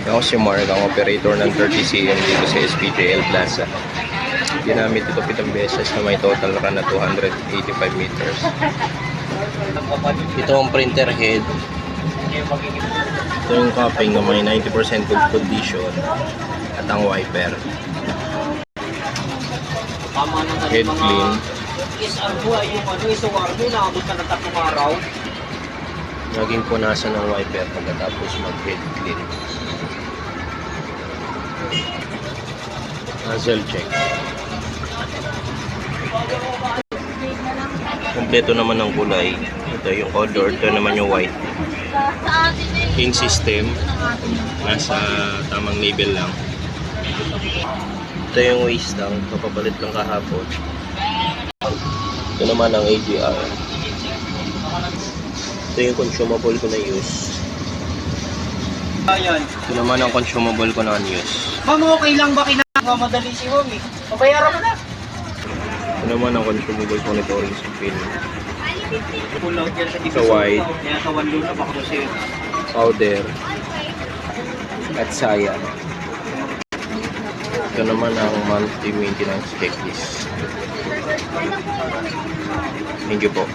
Ako si Mark, ang operator ng 30cm dito sa SPJL Plaza. Ginamit ito 7 beses na may total run na 285 meters. Ito ang printer head. Ito yung cupping na may 90% good condition. At ang wiper. Head clean. Naging punasan ng wiper pagkatapos mag-head clean. Nozzle check. Kompleto naman ng kulay. Ito yung color, ito naman yung white. King system. Nasa tamang label lang. Ito yung waste lang. Papapalit lang kahapon. Ito naman ang AGR. Ito yung consumable ko na use. Ito naman ang consumable ko na use. Ma'am, okay lang ba madali si Ma'am eh? Pabayaran mo na. Ito naman ang consumable monitoring sa pin. Pull out yan Sa white. Kaya sa 1 load na baka kasi. Powder. At saya. Ito naman ang monthly maintenance checklist. Thank you po.